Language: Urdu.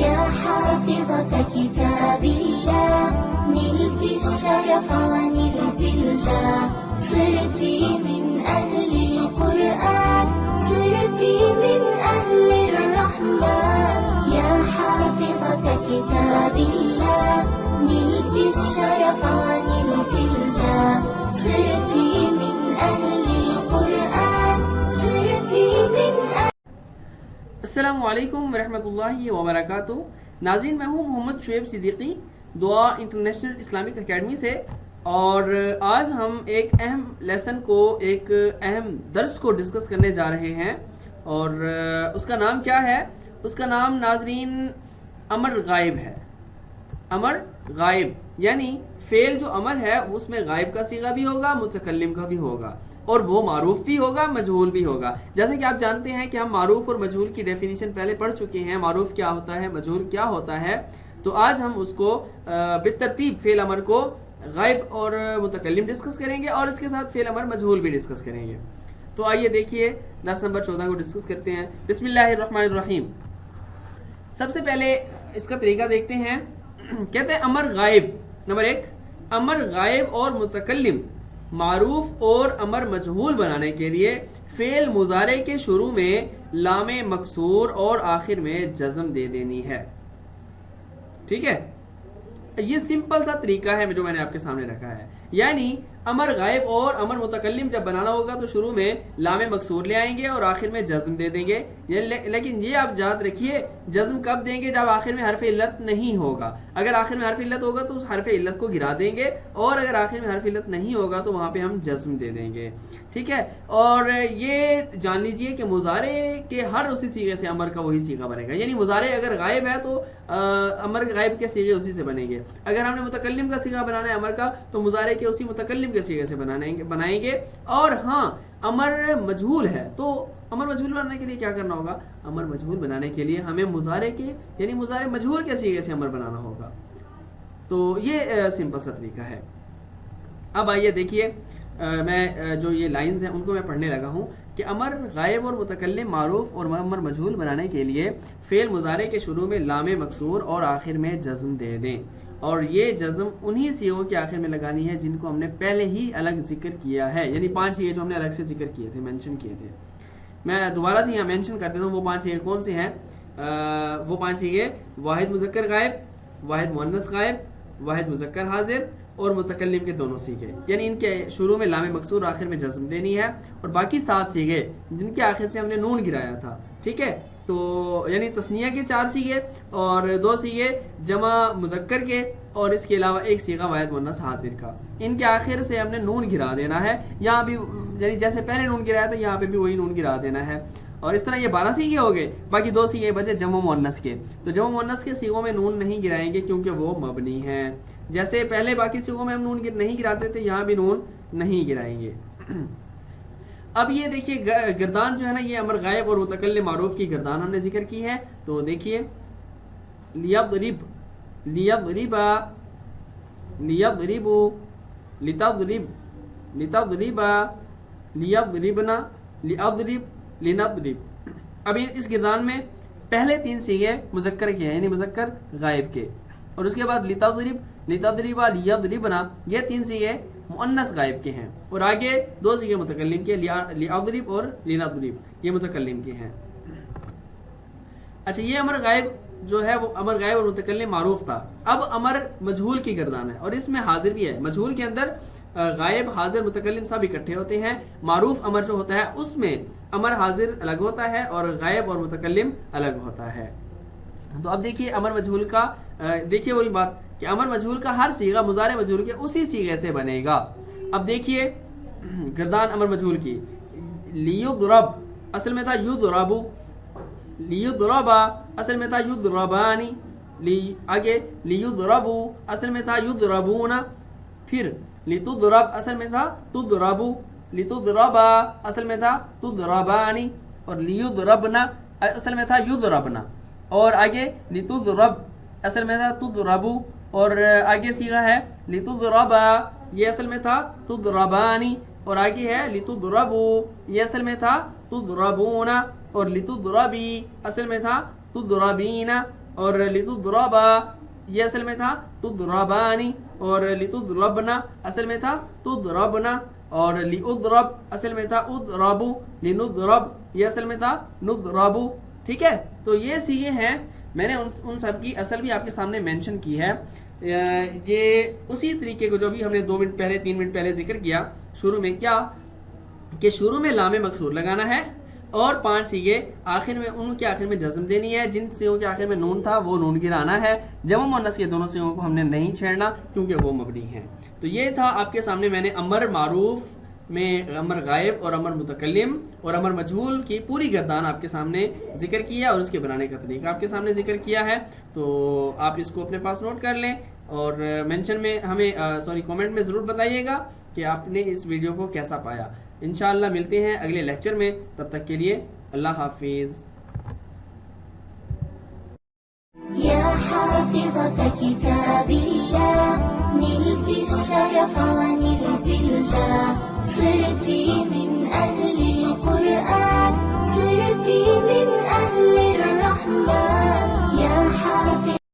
يا حافظة كتاب الله نلت الشرف ونلت الجاه صرت من أهل القرآن صرت من أهل الرحمن يا حافظة كتاب الله نلت الشرف ونلت الجاه صرت من أهل القرآن صرت من أهل السلام علیکم ورحمۃ اللہ وبرکاتہ. ناظرین، میں ہوں محمد شعیب صدیقی دعا انٹرنیشنل اسلامک اکیڈمی سے، اور آج ہم ایک اہم لیسن کو، ایک اہم درس کو ڈسکس کرنے جا رہے ہیں. اور اس کا نام کیا ہے؟ اس کا نام ناظرین امر غائب ہے. امر غائب یعنی فعل جو امر ہے اس میں غائب کا صیغہ بھی ہوگا، متکلم کا بھی ہوگا، اور وہ معروف بھی ہوگا، مجہول بھی ہوگا. جیسے کہ آپ جانتے ہیں کہ ہم معروف اور مجہول کی ڈیفینیشن پہلے پڑھ چکے ہیں، معروف کیا ہوتا ہے، مجہول کیا ہوتا ہے. تو آج ہم اس کو بالترتیب فعل امر کو غائب اور متکلم ڈسکس کریں گے، اور اس کے ساتھ فعل امر مجہول بھی ڈسکس کریں گے. تو آئیے دیکھیے درس نمبر 14 کو ڈسکس کرتے ہیں. بسم اللہ الرحمن الرحیم. سب سے پہلے اس کا طریقہ دیکھتے ہیں. کہتے ہیں امر غائب. نمبر 1، امر غائب اور متکلم معروف اور امر مجہول بنانے کے لیے فعل مضارع کے شروع میں لام مکسور اور آخر میں جزم دے دینی ہے. ٹھیک ہے، یہ سمپل سا طریقہ ہے جو میں نے آپ کے سامنے رکھا ہے. یعنی امر غائب اور امر متکلم جب بنانا ہوگا تو شروع میں لام مکسور لے آئیں گے اور آخر میں جزم دے دیں گے. لیکن یہ آپ یاد رکھیے، جزم کب دیں گے؟ جب آخر میں حرف علت نہیں ہوگا. اگر آخر میں حرف علت ہوگا تو اس حرف علت کو گرا دیں گے، اور اگر آخر میں حرف علت نہیں ہوگا تو وہاں پہ ہم جزم دے دیں گے. ٹھیک ہے، اور یہ جان لیجئے کہ مضارع کے ہر اسی صیغے سے امر کا وہی صیغہ بنے گا. یعنی مضارع اگر غائب ہے تو امر غائب کے صیغے اسی سے بنیں گے. اگر ہم نے متکلم کا صیغہ بنانا ہے امر کا تو مضارع کے اسی متکلم کے صیغے سے بنائیں گے. اور ہاں، امر مجہول ہے تو امر مجہول بنانے کے لیے کیا کرنا ہوگا؟ امر مجہول بنانے کے لیے ہمیں مضارع کے یعنی مضارع مجہول کے صیغے سے امر بنانا ہوگا. تو یہ سمپل سا طریقہ ہے. اب آئیے دیکھیے، میں جو یہ لائنز ہیں ان کو میں پڑھنے لگا ہوں کہ امر غائب اور متکلم معروف اور امر مجہول بنانے کے لیے فعل مضارع کے شروع میں لام مکسور اور آخر میں جزم دے دیں. اور یہ جزم انہی صیغوں کے آخر میں لگانی ہے جن کو ہم نے پہلے ہی الگ ذکر کیا ہے. یعنی 5 صیغے جو ہم نے الگ سے ذکر کیے تھے، مینشن کیے تھے. میں دوبارہ سے یہاں مینشن کر دیتا ہوں وہ 5 صیغے کون سے ہیں. وہ 5 صیغے: واحد مذکر غائب، واحد مؤنث غائب، واحد مذکر حاضر اور متکلم کے دونوں صیغے. یعنی ان کے شروع میں لام مکسور، آخر میں جزم دینی ہے. اور باقی 7 صیغے جن کے آخر سے ہم نے نون گرایا تھا. ٹھیک ہے، تو یعنی تثنیہ کے 4 صیغے اور 2 صیغے جمع مذکر کے، اور اس کے علاوہ 1 صیغہ واحد مؤنث حاضر کا. ان کے آخر سے ہم نے نون گرا دینا ہے. یہاں بھی یعنی جیسے پہلے نون گرایا تھا یہاں پہ بھی وہی نون گرا دینا ہے. اور اس طرح یہ 12 صیغے ہو گئے. باقی 2 صیغے بچے جمع مؤنث کے. تو جمع مؤنث کے صیغوں میں نون نہیں گرائیں گے کیونکہ وہ مبنی ہیں. جیسے پہلے باقی صیغوں میں ہم نون نہیں گراتے تھے، یہاں بھی نون نہیں گرائیں گے. اب یہ دیکھیے گردان جو ہے نا، یہ امر غائب اور متکلم معروف کی گردان ہم نے ذکر کی ہے. تو دیکھیے، لیضرب، لیضربا، لیضربو، لتضرب، لتضربا، لیضربنا، لیضرب، لنضرب. اب اس گردان میں پہلے 3 صیغے مذکر کے ہیں، یعنی مذکر غائب کے، اور اس کے بعد لتضرب، لتضربا، لیضربنا، یہ 3 صیغے مؤنث غائب کے ہیں. اور آگے 2 صیغے متکلم کے، لیضرب اور لنضرب، یہ متکلم کے ہیں. اچھا، یہ امر غائب جو ہے وہ امر غائب اور متکلم معروف تھا. اب امر مجہول کی گردان ہے، اور اس میں حاضر بھی ہے. مجہول کے اندر غائب، حاضر، متکلم سب اکٹھے ہوتے ہیں. معروف امر جو ہوتا ہے اس میں امر حاضر الگ ہوتا ہے اور غائب اور متکلم الگ ہوتا ہے. تو اب دیکھیے امر مجہول کا، دیکھیے وہی بات کہ امر مجہول کا ہر صیغہ مضارع مجہول کے اسی صیغے سے بنے گا. اب دیکھیے گردان امر مجہول کی، لیضرب اصل میں تھا یضربو، لیضربا اصل میں تھا یضربانی، آگے لیضربو اصل میں تھا یضربون، پھر لتضرب اصل میں تھا تضربو، لتضربا اصل میں تھا تضربانی، اور لیضربنا اصل میں تھا یضربنا، اور آگے لتضرب اصل میں تھا تضربو، اور آگے صیغہ ہے لتضربا، یہ اصل میں تھا تضربانی، اور آگے ہے لتضربو، یہ اصل میں تھا تضربون، اور لتضربی اصل میں تھا تضربین، اور لتضربا یہ اصل میں تھا تضربانی، اور لتضربنا اصل میں تھا تضربنا، اور لأضرب اصل میں تھا اضربو، لنضرب یہ اصل میں تھا نضربو. ٹھیک ہے، تو یہ سیغے ہیں، میں نے ان سب کی اصل بھی آپ کے سامنے مینشن کی ہے. یہ اسی طریقے کو جو بھی ہم نے 2 منٹ پہلے 3 منٹ پہلے ذکر کیا شروع میں، کیا کہ شروع میں لام مکسور لگانا ہے اور 5 سیغے آخر میں، ان کے آخر میں جزم دینی ہے. جن سیغوں کے آخر میں نون تھا وہ نون گرانا ہے. جمع مؤنث کے دونوں سیغوں کو ہم نے نہیں چھیڑنا کیونکہ وہ مبنی ہیں. تو یہ تھا آپ کے سامنے، میں نے امر معروف میں امر غائب اور امر متکلم اور امر مجہول کی پوری گردان آپ کے سامنے ذکر کیا اور اس کے بنانے کا طریقہ آپ کے سامنے ذکر کیا ہے. تو آپ اس کو اپنے پاس نوٹ کر لیں اور مینشن میں ہمیں کامنٹ میں ضرور بتائیے گا کہ آپ نے اس ویڈیو کو کیسا پایا. انشاءاللہ ملتے ہیں اگلے لیکچر میں، تب تک کے لیے اللہ حافظ. يا حافظة كتاب الله نلت الشرف ونلت الجاه صرت من أهل القرآن صرت من أهل الرحمن